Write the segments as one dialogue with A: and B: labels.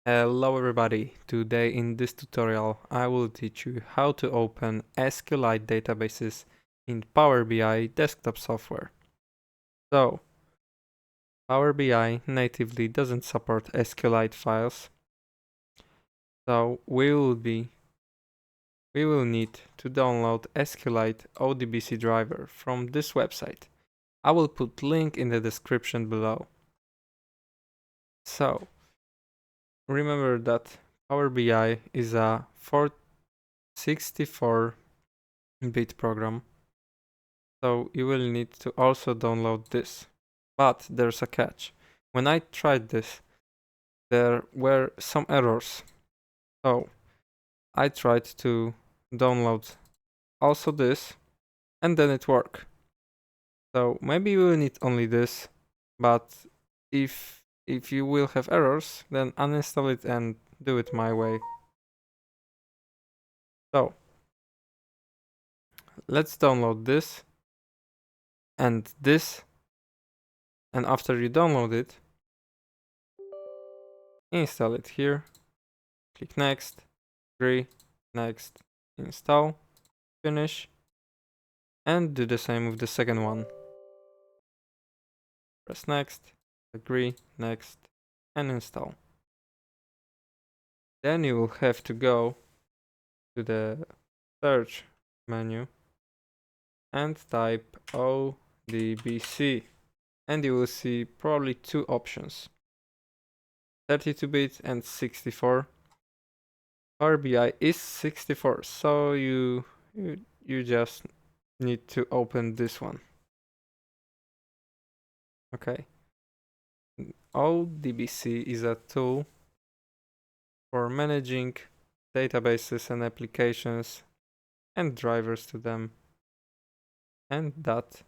A: Hello everybody, today in this tutorial I will teach you how to open SQLite databases in Power BI desktop software. So, Power BI natively doesn't support SQLite files, so we will need to download SQLite ODBC driver from this website. I will put link in the description below. So, remember that Power BI is a 64-bit program, so you will need to also download this. But there's a catch. When I tried this, there were some errors. So I tried to download also this, and then it worked. So maybe you will need only this, but if you will have errors, then uninstall it and do it my way. So let's download this and this, and after you download it, install it here, click next, agree, next, install, finish, and do the same with the second one. Press next, agree, next, and install. Then you will have to go to the search menu and type ODBC, and you will see probably two options, 32-bit and 64. Power BI is 64, so you just need to open this one. Okay. ODBC is a tool for managing databases and applications and drivers to them, and that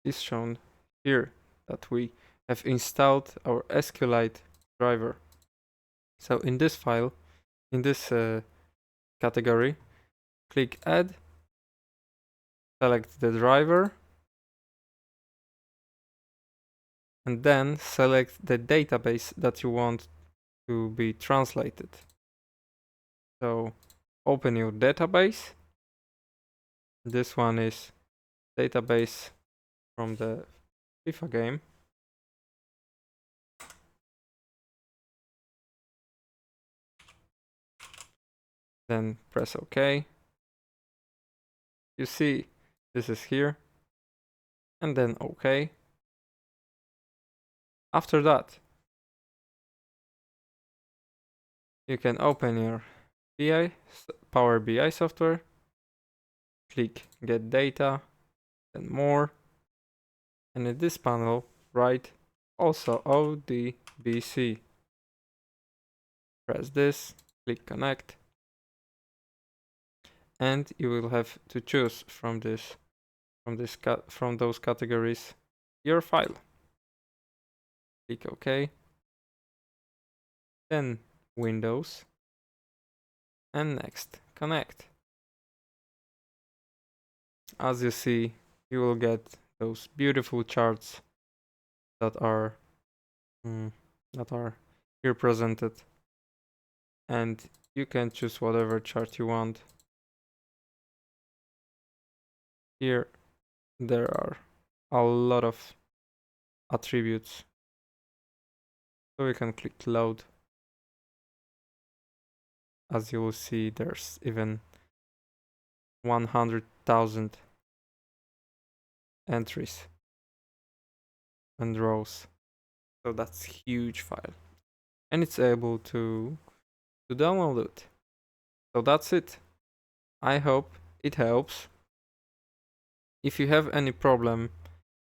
A: is shown here, that we have installed our SQLite driver. So in this file, in this category, click add, select the driver, and then select the database that you want to be translated. So open your database. This one is database from the FIFA game. Then press OK. You see this is here, and then OK. After that, you can open your Power BI software, click Get Data, then More, and in this panel, write also ODBC. Press this, click Connect, and you will have to choose from those categories your file. Click OK, then Windows, and next Connect. As you see, you will get those beautiful charts that are here presented, and you can choose whatever chart you want. Here there are a lot of attributes, so we can click load. As you will see, there's even 100,000 entries and rows, so that's huge file, and it's able to download it. So that's it. I hope it helps. If you have any problem,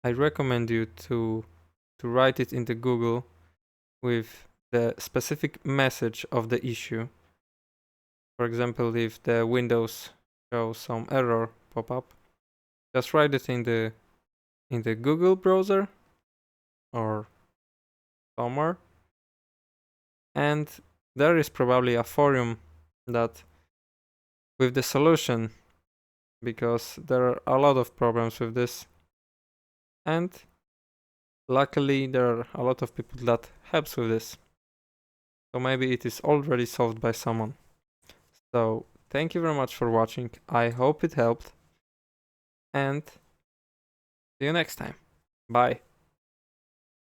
A: I recommend you to write it into Google with the specific message of the issue. For example, if the Windows shows some error pop up, just write it in the Google browser or somewhere, and there is probably a forum that with the solution, because there are a lot of problems with this, and luckily there are a lot of people that helps with this. So maybe it is already solved by someone. So thank you very much for watching. I hope it helped. And see you next time. Bye.